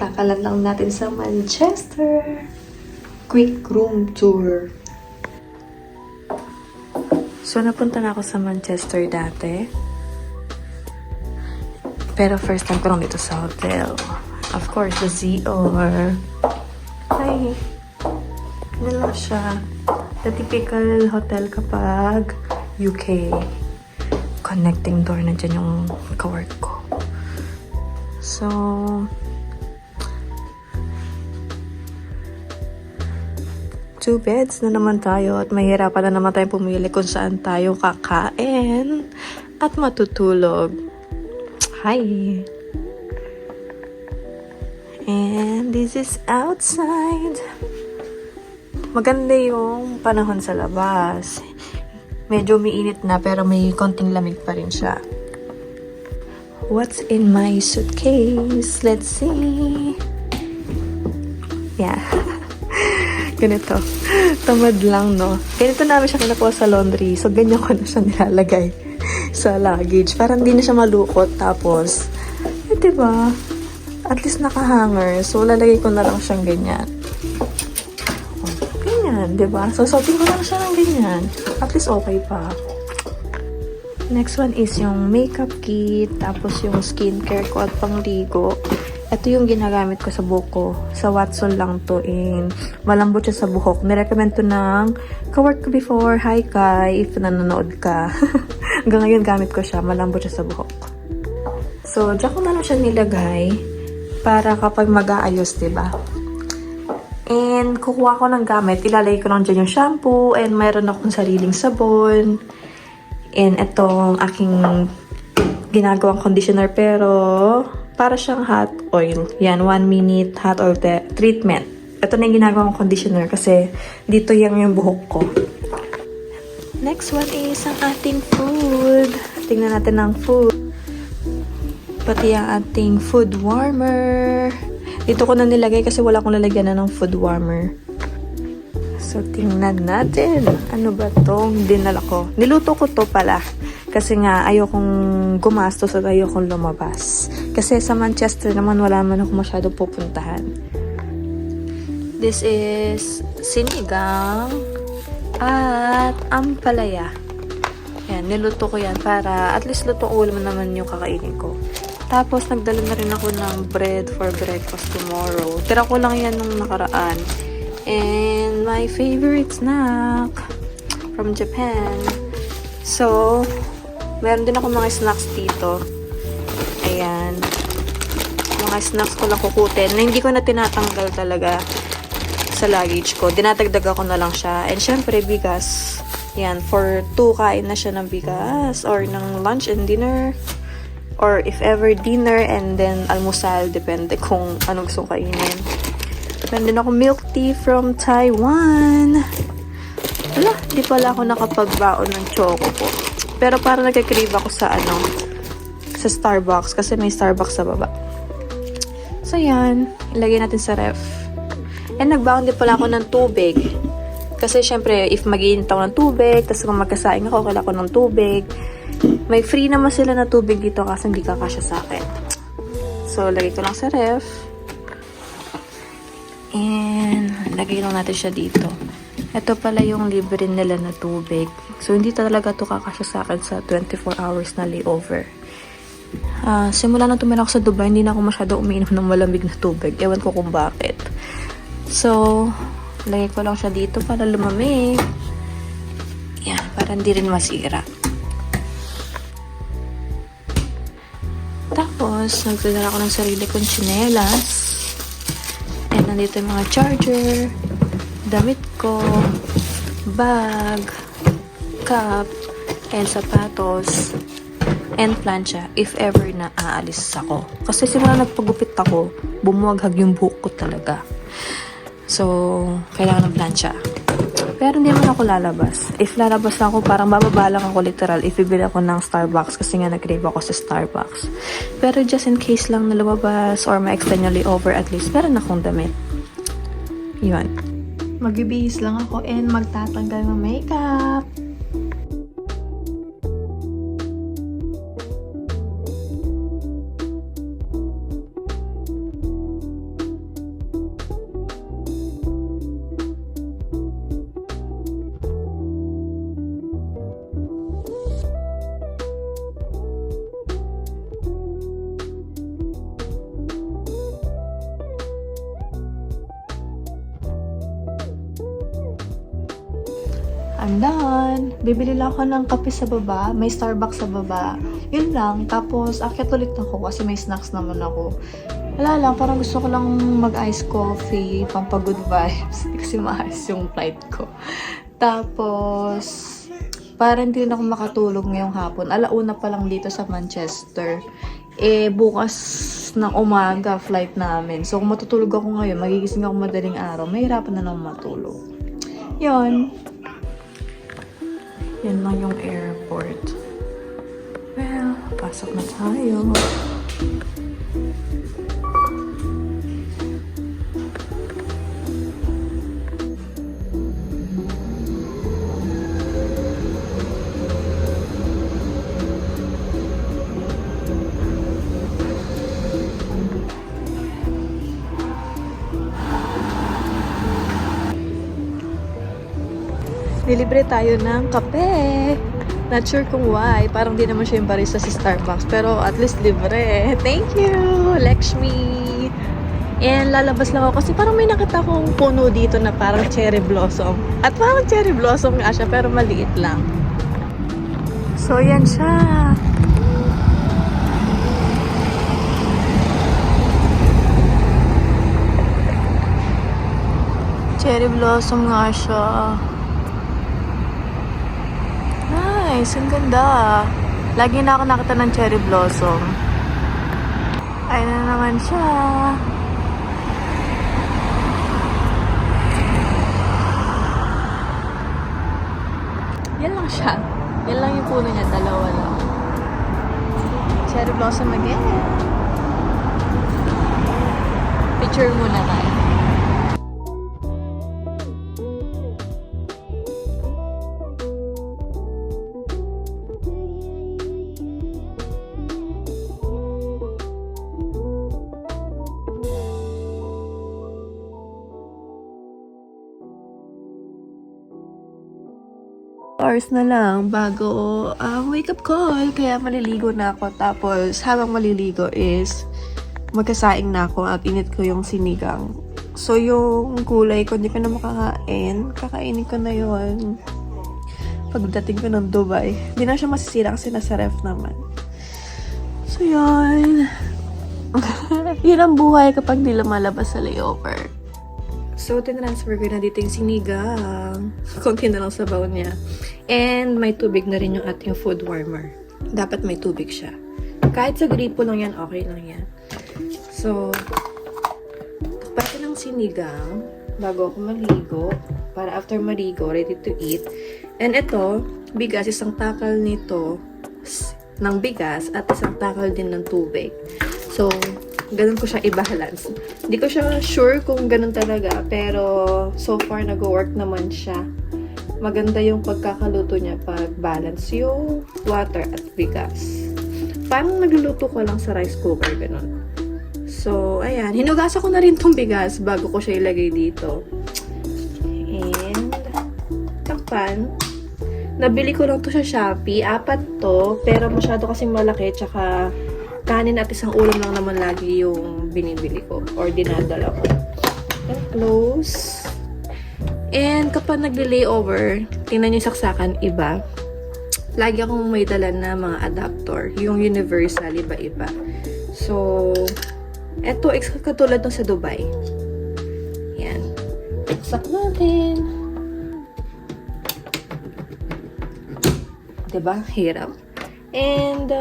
Kakalan lang natin sa Manchester. Quick room tour. So, napunta na ako sa Manchester dati. Pero first time ko lang dito sa hotel. Of course, the ZOR. Hi! Ano lang siya? The typical hotel kapag UK. Connecting door na dyan yung kawork ko. So, two beds na naman tayo at mahirapan na naman tayo pumili kung saan tayo kakain at matutulog. Hi! And this is outside. Maganda yung panahon sa labas. Medyo umiinit na pero may konting lamig pa rin siya. What's in my suitcase? Let's see. Yeah. Ganito. Tamad lang, no? Ganito namin siya kinakuha sa laundry. So, ganyan ko na siya nilalagay sa luggage. Para hindi na siya malukot. Tapos, diba? At least naka-hanger. So, lalagay ko na lang siyang ganyan. Ganyan, diba? So, suotin ko lang siya ng ganyan. At least okay pa. Next one is yung makeup kit. Tapos yung skincare ko at pangligo. Ito yung ginagamit ko sa buhok ko. Sa Watson lang to. Malambot siya sa buhok. Nirecommend to ng kawork ko before. Hi Kai, if nanonood ka. Hanggang ngayon gamit ko siya. Malambot siya sa buhok. So, dyan ko na lang siya nilagay. Para kapag mag-aayos, diba? And kukuha ko ng gamit. Ilalagay ko lang dyan yung shampoo. And mayroon akong sariling sabon. And itong aking ginagawang conditioner. Pero para siyang hot oil. Yan, 1 minute hot oil treatment. Ito na yung ginagawang conditioner kasi dito yung buhok ko. Next one is ang ating food. Tingnan natin ang food. Pati ang ating food warmer. Dito ko na nilagay kasi wala akong lalagyan na ng food warmer. So, tingnan natin. Ano ba tong dinala ko? Niluto ko to pala. Kasi nga, ayokong gumastos at ayokong lumabas. Kasi sa Manchester naman, wala man ako masyadong pupuntahan. This is sinigang at ampalaya. Yan, niluto ko yan para at least lutong ulam naman yung kakainin ko. Tapos, nagdala na rin ako ng bread for breakfast tomorrow. Tira ko lang yan nung nakaraan. And my favorite snack from Japan. So, meron din ako mga snacks dito. Ayan. Mga snacks ko lang kukutin na hindi ko na tinatanggal talaga sa luggage ko. Dinatagdag ako na lang siya. And syempre, bigas. Yan. For 2, kain na siya ng bigas. Or ng lunch and dinner. Or if ever, dinner and then almusal. Depende kung anong gusto kainin. Meron din ako milk tea from Taiwan. Wala, di pala ako nakapagbaon ng choco po. Pero parang nagka-crave ako sa sa Starbucks kasi may Starbucks sa baba. So yan, ilagay natin sa ref. And nagbaon din pala ako ng tubig. Kasi syempre, if mag-iinit ako ng tubig, tapos kung magkasaing ako, kailangan ko ng tubig. May free naman sila na tubig dito kasi hindi kakasya sa akin. So, lagay ko lang sa ref. And lagay lang natin siya dito. Ito pala yung libre nila na tubig. So, hindi talaga ito kakasya sa akin sa 24 hours na layover. Simula nang tumira ako sa Dubai, hindi na ako masyado umiinom ng malamig na tubig. Ewan ko kung bakit. So, lagay ko lang siya dito para lumamig. Yan, para hindi rin masira. Tapos, nagdadala ako ng sarili kong tsinelas. And nandito yung mga charger, damit ko, bag, cup, and sapatos, and plancha if ever na aalis ako. Kasi simula nagpagupit ako, bumuwaghag yung buhok ko talaga. So, kailangan ng plancha. Pero hindi naman ako lalabas. If lalabas lang ako, parang bababa lang ako literal if bibili ako ng Starbucks kasi nga nag-crave ako sa Starbucks. Pero just in case lang na lumabas or ma-extend yung layover, at least meron akong damit. Yun. Magbibihis lang ako and magtatanggal ng makeup. I'm done. Bibili lang ako ng kape sa baba. May Starbucks sa baba. Yun lang. Tapos, akyat ulit ako kasi may snacks naman ako. Wala lang, parang gusto ko lang mag-ice coffee, pampag-good vibes. Kasi maayos yung flight ko. Tapos, parang hindi na ako makatulog ngayong hapon. Alauna pa lang dito sa Manchester. Bukas ng umaga, flight namin. So, kung matutulog ako ngayon, magigising ako madaling araw, mahirapan na naman matulog. Yun. Yan lang yung airport. Well, pasok na tayo. Nilibre tayo ng kape. Not sure kung why. Parang di naman siya yung barista sa Starbucks. Pero at least libre. Thank you, Lakshmi. And lalabas lang ako kasi parang may nakita akong puno dito na parang cherry blossom. At parang cherry blossom nga siya pero maliit lang. So yan siya. Cherry blossom nga siya. Nice, ang ganda. Lagi na ako nakita ng cherry blossom. Ayun na naman siya. Yan lang siya. Yan lang yung puno niya, dalawa lang. Cherry blossom again. Picture muna tayo. Hours na lang bago wake up call. Kaya maliligo na ako. Tapos habang maliligo is magkasaing na ako at init ko yung sinigang. So yung kulay ko, hindi ko na makakain. Kakainin ko na yon pagdating ko ng Dubai. Hindi na siya masisira kasi nasa ref naman. So yun. Yun ang buhay kapag di lumalabas sa layover. So, tinransfer ko na dito yung sinigang. Konti na lang sa baon niya. And may tubig na rin yung ating food warmer. Dapat may tubig siya. Kahit sa gripo lang yan, okay lang yan. So, pati ng sinigang bago ako maligo. Para after maligo, ready to eat. And ito, bigas, isang takal nito ng bigas at isang takal din ng tubig. So, ganun ko siya i-balance. Hindi ko siya sure kung ganun talaga, pero so far nag-work naman siya. Maganda yung pagkakaluto niya pag balance yung water at bigas. Parang nagluluto ko lang sa rice cooker, ganun. So, ayan. Hinugasan ko na rin tong bigas bago ko siya ilagay dito. And, takpan. Nabili ko lang to sa Shopee. 4 to, pero masyado kasing malaki, tsaka kanin at isang ulam lang naman lagi yung binibili ko or dinadala ko. And close. And kapag nagli-layover, tingnan yung saksakan iba. Lagi akong may dala na mga adapter. Yung universal, iba-iba. So, eto, katulad nung sa Dubai. Yan. Saksak natin. Diba? Hirap. And,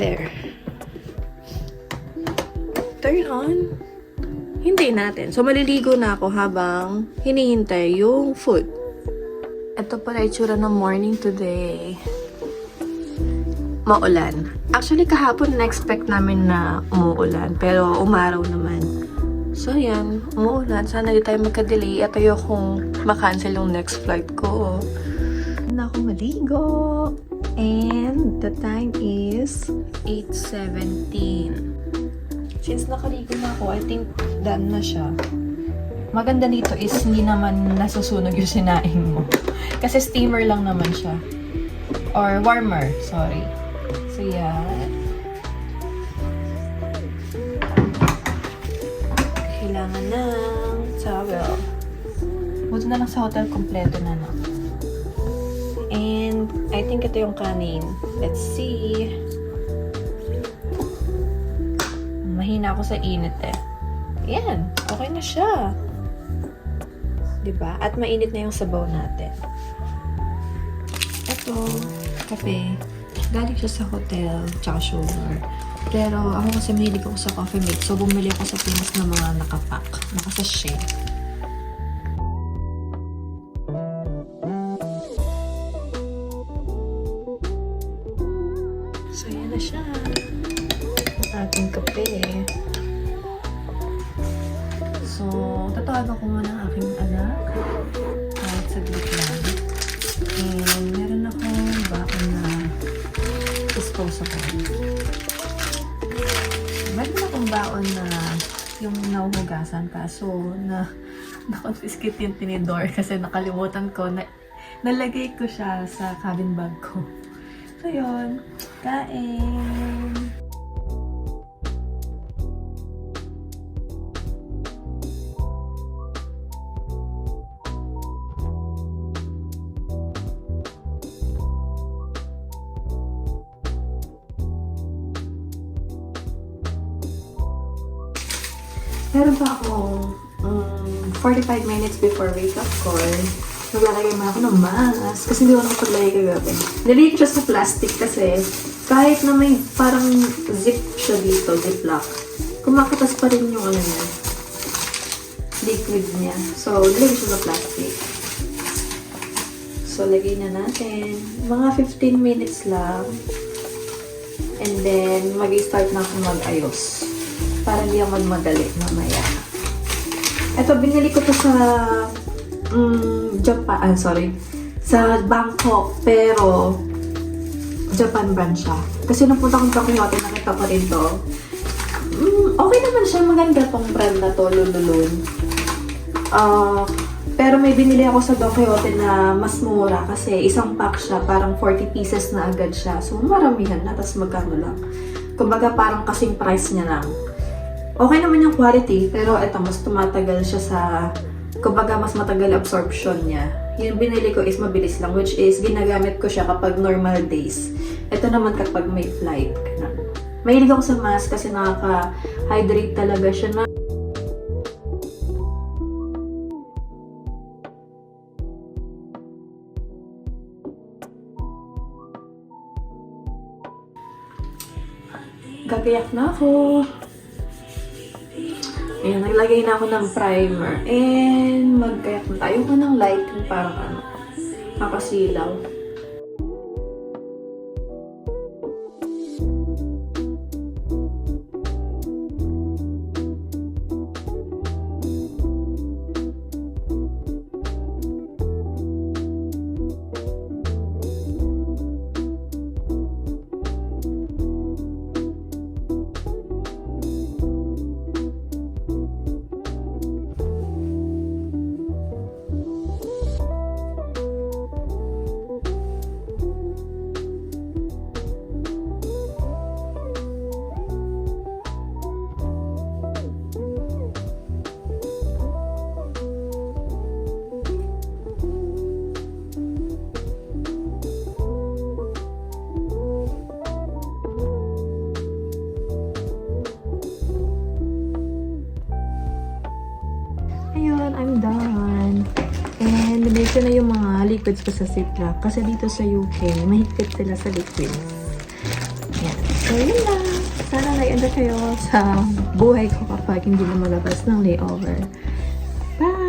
there. Turn on. Hindi natin. So, maliligo na ako habang hinihintay yung food. Ito pala itsura ng morning today. Maulan. Actually, kahapon na-expect namin na umuulan. Pero umaraw naman. So, yan. Umuulan. Sana di tayo magka-delay at ayokong makancel yung next flight ko. Na ako maligo. And the time is 8:17. Since nakaligo na ako, I think done na siya. Maganda dito is hindi naman nasusunog yung sinaing mo. Kasi steamer lang naman siya. Or warmer, sorry. So yeah. Kailangan ng towel. Dito na lang sa hotel, kompleto na, no? And, I think ito yung kanin. Let's see. Mahina ako sa init eh. Ayan, okay na siya. Diba? At mainit na yung sabaw natin. Ito, kape. Galing siya sa hotel, tsaka sugar. Pero ako kasi mahilig ako sa coffee mix. So, bumili ako sa Pinas ng mga nakapack. Nakasashay. So, yan na siya. Ang ating kape. So, tatawagan ko muna ang aking anak. Kahit saglit lang. And meron akong bakon na disposable. Meron akong baon na yung nahuhugasan kaso na-confiscate yung tinidor kasi nakalimutan ko na nalagay ko siya sa cabin bag ko. So, yun. Kain! Meron pa akong 45 minutes before wake-up call. Maglalagay mo ako ng mask kasi hindi ko nakapaglagay kagabi. Nilagay ko siya sa plastic kasi kahit na may parang zip siya dito, ziplock, kumakatas pa rin yung ano niya, liquid niya. So, nilagay siya sa plastic. So, lagay na natin. Mga 15 minutes lang. And then, mag-start na ako mag-ayos. Para hindi ako magmadali mamaya. Ito, binili ko to sa Japan, sa Bangkok, pero Japan brand siya. Kasi nung punta kong Tokyo, nakita ko rin to. Okay naman siya, maganda tong brand na to, Lululun. Pero may binili ako sa Don Quixote na mas mura kasi isang pack siya, parang 40 pieces na agad siya. So, maramihan na, tapos magkano lang. Kumbaga, parang kasing price niya lang. Okay naman yung quality, pero ito, mas tumatagal siya sa, kumbaga, mas matagal absorption niya. Yung binili ko is mabilis lang, which is, ginagamit ko siya kapag normal days. Ito naman kapag may flight. Mahilig ako sa mask kasi nakaka-hydrate talaga siya na. Gagayak na ako. Ayan, naglagay na ako ng primer. And magkayak na tayo ko ng light yung parang makasilaw. Ayun, I'm done. And nabili ko na yung mga liquids ko sa Ziploc. Kasi dito sa UK, mahigpit sila sa liquids. Ayan. So, yun lang. Sana nag-enjoy kayo sa buhay ko kapag hindi na malabas ng layover. Bye!